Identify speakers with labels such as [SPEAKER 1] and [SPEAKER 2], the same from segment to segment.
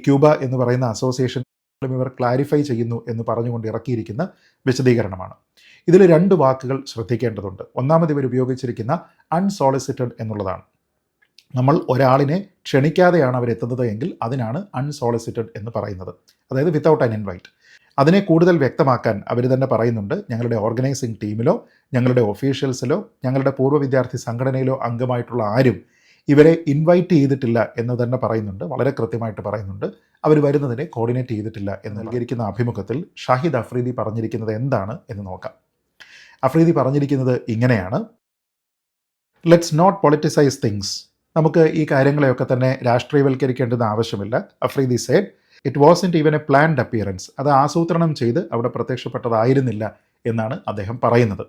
[SPEAKER 1] Cuba എന്ന് പറയുന്ന association ഇവർ ക്ലാരിഫൈ ചെയ്യുന്നു എന്ന് പറഞ്ഞുകൊണ്ട് ഇറക്കിയിരിക്കുന്ന വിശദീകരണമാണ്. ഇതിൽ 2 വാക്കുകൾ ശ്രദ്ധിക്കേണ്ടതുണ്ട്. ഒന്നാമത് ഇവർ ഉപയോഗിച്ചിരിക്കുന്ന അൺസോളിസിറ്റഡ് എന്നുള്ളതാണ്. നമ്മൾ ഒരാളിനെ ക്ഷണിക്കാതെയാണ് അവരെത്തുന്നത് എങ്കിൽ അതിനാണ് അൺസോളിസിറ്റഡ് എന്ന് പറയുന്നത്, അതായത് വിത്തൗട്ട് ആൻ ഇൻവൈറ്റ്. അതിനെ കൂടുതൽ വ്യക്തമാക്കാൻ അവർ തന്നെ പറയുന്നുണ്ട്, ഞങ്ങളുടെ ഓർഗനൈസിംഗ് ടീമിലോ ഞങ്ങളുടെ ഒഫീഷ്യൽസിലോ ഞങ്ങളുടെ പൂർവ്വ വിദ്യാർത്ഥി സംഘടനയിലോ അംഗമായിട്ടുള്ള ആരും ഇവരെ ഇൻവൈറ്റ് ചെയ്തിട്ടില്ല എന്ന് തന്നെ പറയുന്നുണ്ട്. വളരെ കൃത്യമായിട്ട് പറയുന്നുണ്ട്, അവർ വരുന്നതിനെ കോർഡിനേറ്റ് ചെയ്തിട്ടില്ല എന്ന് നൽകിയിരിക്കുന്ന അഭിമുഖത്തിൽ ഷാഹിദ് അഫ്രീദി പറഞ്ഞിരിക്കുന്നത് എന്താണ് എന്ന് നോക്കാം. അഫ്രീദി പറഞ്ഞിരിക്കുന്നത് ഇങ്ങനെയാണ്: ലെറ്റ്സ് നോട്ട് പൊളിറ്റിസൈസ് തിങ്സ്. നമുക്ക് ഈ കാര്യങ്ങളെയൊക്കെ തന്നെ രാഷ്ട്രീയവൽക്കരിക്കേണ്ടത് ആവശ്യമില്ല. Afridi said it wasn't even A planned appearance. അത് ആസൂത്രണം ചെയ്ത് അവിടെ പ്രത്യക്ഷപ്പെട്ടതായിരുന്നില്ല എന്നാണ് അദ്ദേഹം പറയുന്നത്.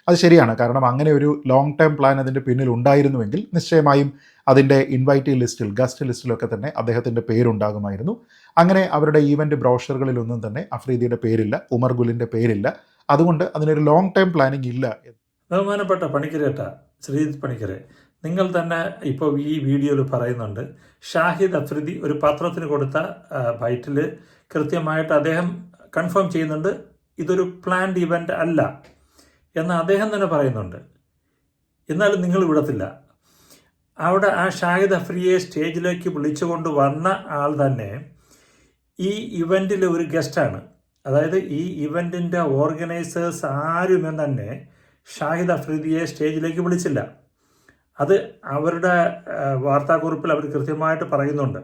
[SPEAKER 1] അത് ശരിയാണ്. കാരണം അങ്ങനെ ഒരു ലോങ് ടേം പ്ലാൻ അതിൻ്റെ പിന്നിൽ ഉണ്ടായിരുന്നുവെങ്കിൽ നിശ്ചയമായും അതിൻ്റെ ഇൻവൈറ്റി ലിസ്റ്റിൽ, ഗസ്റ്റ് ലിസ്റ്റിലൊക്കെ തന്നെ അദ്ദേഹത്തിൻ്റെ പേരുണ്ടാകുമായിരുന്നു. അങ്ങനെ അവരുടെ ഈവൻറ്റ് ബ്രോഷറുകളിലൊന്നും തന്നെ അഫ്രീദിയുടെ പേരില്ല, ഉമർ ഗുലിൻ്റെ പേരില്ല. അതുകൊണ്ട് അതിനൊരു ലോങ് ടേം പ്ലാനിങ് ഇല്ല.
[SPEAKER 2] ബഹുമാനപ്പെട്ട പണിക്കരേട്ട, ശ്രീജിത്ത് പണിക്കരെ, നിങ്ങൾ തന്നെ ഇപ്പോൾ ഈ വീഡിയോയിൽ പറയുന്നുണ്ട്, ഷാഹിദ് അഫ്രീദി ഒരു പത്രത്തിന് കൊടുത്ത ബൈറ്റിൽ കൃത്യമായിട്ട് അദ്ദേഹം കൺഫേം ചെയ്യുന്നുണ്ട് ഇതൊരു പ്ലാൻഡ് ഇവൻ്റ് അല്ല എന്ന് അദ്ദേഹം തന്നെ പറയുന്നുണ്ട്. എന്നാലും നിങ്ങൾ വിടത്തില്ല. അവിടെ ആ ഷാഹിദ് അഫ്രീദിയെ സ്റ്റേജിലേക്ക് വിളിച്ചുകൊണ്ട് വന്ന ആൾ തന്നെ ഈ ഇവൻറ്റിലെ ഒരു ഗസ്റ്റാണ്. അതായത് ഈ ഇവൻറ്റിൻ്റെ ഓർഗനൈസേഴ്സ് ആരും തന്നെ ഷാഹിദ് അഫ്രീദിയെ സ്റ്റേജിലേക്ക് വിളിച്ചില്ല. അത് അവരുടെ വാർത്താക്കുറിപ്പിൽ അവർ കൃത്യമായിട്ട് പറയുന്നുണ്ട്.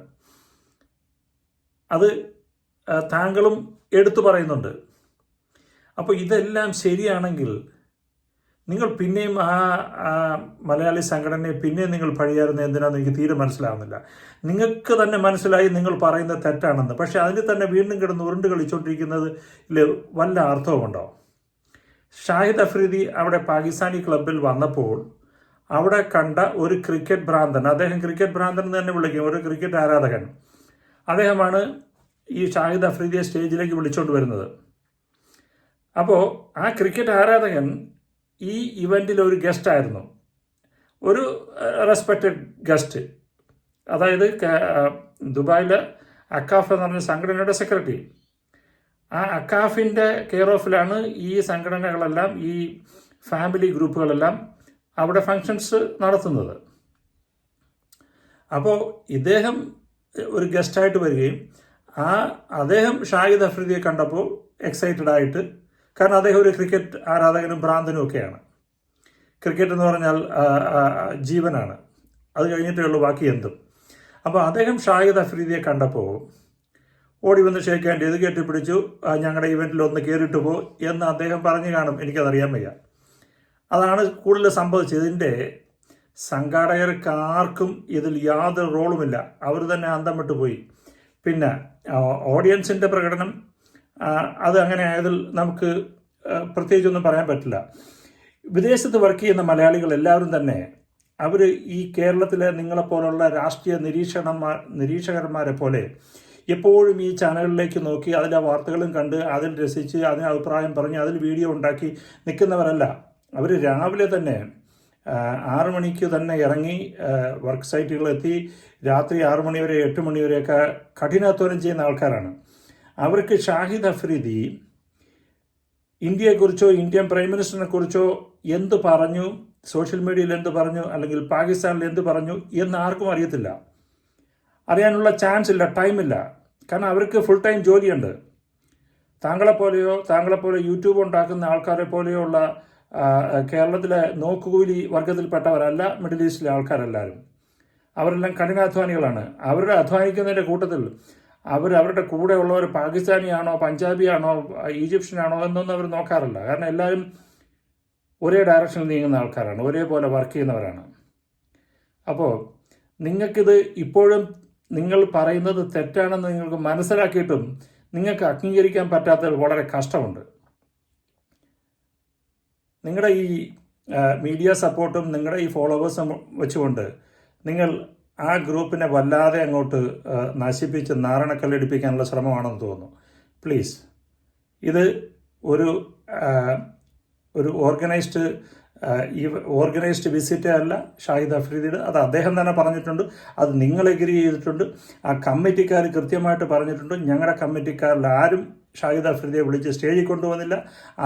[SPEAKER 2] അത് താങ്കളും എടുത്തു പറയുന്നുണ്ട്. അപ്പോൾ ഇതെല്ലാം ശരിയാണെങ്കിൽ നിങ്ങൾ പിന്നെയും ആ മലയാളി സംഘടനയെ പിന്നെയും നിങ്ങൾ പഴിയാറുന്നത് എന്തിനാണെന്ന് എനിക്ക് തീരെ മനസ്സിലാവുന്നില്ല. നിങ്ങൾക്ക് തന്നെ മനസ്സിലായി നിങ്ങൾ പറയുന്നത് തെറ്റാണെന്ന്. പക്ഷേ അതിൽ തന്നെ വീണ്ടും കിടന്ന് ഉരുണ്ട് കളിച്ചുകൊണ്ടിരിക്കുന്നതിൽ വല്ല അർത്ഥവുമുണ്ടോ? ഷാഹിദ് അഫ്രീദി അവിടെ പാകിസ്ഥാനി ക്ലബിൽ വന്നപ്പോൾ അവിടെ കണ്ട ഒരു ക്രിക്കറ്റ് ഭ്രാന്തൻ, അദ്ദേഹം ക്രിക്കറ്റ് ഭ്രാന്തൻ എന്ന് തന്നെ വിളിക്കും, ഒരു ക്രിക്കറ്റ് ആരാധകൻ, അദ്ദേഹമാണ് ഈ ഷാഹിദ് അഫ്രീദിയെ സ്റ്റേജിലേക്ക് വിളിച്ചുകൊണ്ട് വരുന്നത്. അപ്പോൾ ആ ക്രിക്കറ്റ് ആരാധകൻ ഈ ഇവൻറ്റിൽ ഒരു ഗസ്റ്റായിരുന്നു, ഒരു റെസ്പെക്റ്റഡ് ഗസ്റ്റ്. അതായത് ദുബായിലെ അക്കാഫ് എന്ന് പറഞ്ഞ സംഘടനയുടെ സെക്രട്ടറി. ആ അക്കാഫിൻ്റെ കെയർ ഓഫിലാണ് ഈ സംഘടനകളെല്ലാം, ഈ ഫാമിലി ഗ്രൂപ്പുകളെല്ലാം അവിടെ ഫങ്ഷൻസ് നടത്തുന്നത്. അപ്പോൾ ഇദ്ദേഹം ഒരു ഗസ്റ്റായിട്ട് വരികയും അദ്ദേഹം ഷാഹിദ് അഫ്രീദിയെ കണ്ടപ്പോൾ എക്സൈറ്റഡ് ആയിട്ട്, കാരണം അദ്ദേഹം ഒരു ക്രിക്കറ്റ് ആരാധകനും ഭ്രാന്തനും ഒക്കെയാണ്. ക്രിക്കറ്റ് എന്ന് പറഞ്ഞാൽ ജീവനാണ്, അത് കഴിഞ്ഞിട്ടേ ഉള്ളൂ ബാക്കി എന്തും. അപ്പോൾ അദ്ദേഹം ഷാഹിദ് അഫ്രീദിയെ കണ്ടപ്പോൾ ഓടി വന്ന് ഷേക്ക് ഹാൻഡ് ചെയ്ത് കെട്ടിപ്പിടിച്ചു, ഞങ്ങളുടെ ഇവൻറ്റിൽ ഒന്ന് കയറിയിട്ട് പോ എന്ന് അദ്ദേഹം പറഞ്ഞു കാണും, എനിക്കതറിയാൻ വയ്യ. അതാണ് കൂടുതൽ സംഭവിച്ചത്. ഇതിൻ്റെ സംഘാടകർക്ക് ആർക്കും ഇതിൽ യാതൊരു റോളുമില്ല, അവർ തന്നെ അന്തം വിട്ടുപോയി. പിന്നെ ഓഡിയൻസിൻ്റെ പ്രകടനം അത് അങ്ങനെ ആയതിൽ നമുക്ക് പ്രത്യേകിച്ചൊന്നും പറയാൻ പറ്റില്ല. വിദേശത്ത് വർക്ക് ചെയ്യുന്ന മലയാളികൾ എല്ലാവരും തന്നെ അവർ ഈ കേരളത്തിലെ നിങ്ങളെപ്പോലുള്ള രാഷ്ട്രീയ നിരീക്ഷകന്മാരെ പോലെ എപ്പോഴും ഈ ചാനലുകളിലേക്ക് നോക്കി അതിലെ വാർത്തകളും കണ്ട് അതിൽ രസിച്ച് അതിന് അഭിപ്രായം പറഞ്ഞ് അതിൽ വീഡിയോ ഉണ്ടാക്കി നിൽക്കുന്നവരല്ല. അവർ രാവിലെ തന്നെ 6 മണിക്ക് തന്നെ ഇറങ്ങി വർക്ക് സൈറ്റുകളെത്തി രാത്രി 6 മണി വരെ 8 മണി വരെയൊക്കെ കഠിനാധ്വാനം ചെയ്യുന്ന ആൾക്കാരാണ്. അവർക്ക് ഷാഹിദ് അഫ്രീദി ഇന്ത്യയെക്കുറിച്ചോ ഇന്ത്യൻ പ്രൈം മിനിസ്റ്ററിനെ കുറിച്ചോ എന്ത് പറഞ്ഞു, സോഷ്യൽ മീഡിയയിൽ എന്ത് പറഞ്ഞു, അല്ലെങ്കിൽ പാകിസ്ഥാനിൽ എന്ത് പറഞ്ഞു എന്ന് ആർക്കും അറിയത്തില്ല. അറിയാനുള്ള ചാൻസ് ഇല്ല, ടൈമില്ല. കാരണം അവർക്ക് ഫുൾ ടൈം ജോലിയുണ്ട്. താങ്കളെപ്പോലെ യൂട്യൂബ് ഉണ്ടാക്കുന്ന ആൾക്കാരെ പോലെയോ ഉള്ള കേരളത്തിലെ നോക്കുകൂലി വർഗത്തിൽപ്പെട്ടവരല്ല മിഡിൽ ഈസ്റ്റിലെ ആൾക്കാരെല്ലാവരും. അവരെല്ലാം കഠിനാധ്വാനികളാണ്. അവരുടെ അധ്വാനിക്കുന്നതിൻ്റെ കൂട്ടത്തിൽ അവരുടെ കൂടെ ഉള്ളവർ പാകിസ്ഥാനിയാണോ, പഞ്ചാബിയാണോ, ഈജിപ്ഷ്യനാണോ എന്നൊന്നും അവർ നോക്കാറില്ല. കാരണം എല്ലാവരും ഒരേ ഡയറക്ഷനിൽ നീങ്ങുന്ന ആൾക്കാരാണ്, ഒരേപോലെ വർക്ക് ചെയ്യുന്നവരാണ്. അപ്പോൾ നിങ്ങൾക്കിത് ഇപ്പോഴും നിങ്ങൾ പറയുന്നത് തെറ്റാണെന്ന് നിങ്ങൾക്ക് മനസ്സിലാക്കിയിട്ടും നിങ്ങൾക്ക് അംഗീകരിക്കാൻ പറ്റാത്തത് വളരെ കഷ്ടമുണ്ട്. നിങ്ങളുടെ ഈ മീഡിയ സപ്പോർട്ടും നിങ്ങളുടെ ഈ ഫോളോവേഴ്സും വെച്ചുകൊണ്ട് നിങ്ങൾ ആ ഗ്രൂപ്പിനെ വല്ലാതെ അങ്ങോട്ട് നശിപ്പിച്ച് നാരണക്കല്ലടിപ്പിക്കാനുള്ള ശ്രമമാണെന്ന് തോന്നുന്നു. പ്ലീസ്, ഇത് ഒരു ഓർഗനൈസ്ഡ് ഈ ഓർഗനൈസ്ഡ് വിസിറ്റ് അല്ല ഷാഹിദ് അഫ്രീദിയുടെ, അത് അദ്ദേഹം തന്നെ പറഞ്ഞിട്ടുണ്ട്, അത് നിങ്ങൾ എഗ്രി ചെയ്തിട്ടുണ്ട്, ആ കമ്മിറ്റിക്കാർ കൃത്യമായിട്ട് പറഞ്ഞിട്ടുണ്ട്. ഞങ്ങളുടെ കമ്മിറ്റിക്കാരിൽ ആരും ഷാഹിദ് അഫ്രീദിയെ വിളിച്ച് സ്റ്റേജിൽ കൊണ്ടുവന്നില്ല.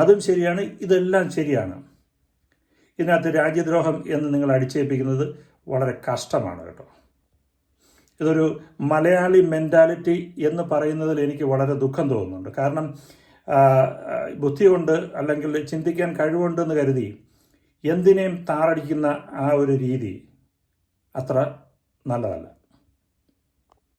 [SPEAKER 2] അതും ശരിയാണ്, ഇതെല്ലാം ശരിയാണ്. ഇതിനകത്ത് രാജ്യദ്രോഹം എന്ന് നിങ്ങൾ അടിച്ചേൽപ്പിക്കുന്നത് വളരെ കഷ്ടമാണ് കേട്ടോ. ഇതൊരു മലയാളി മെൻറ്റാലിറ്റി എന്ന് പറയുന്നതിൽ എനിക്ക് വളരെ ദുഃഖം തോന്നുന്നുണ്ട്. കാരണം ബുദ്ധി കൊണ്ട് അല്ലെങ്കിൽ ചിന്തിക്കാൻ കഴിവുണ്ടെന്ന് കരുതി എന്തിനേയും താറടിക്കുന്ന ആ ഒരു രീതി അത്ര നല്ലതല്ല.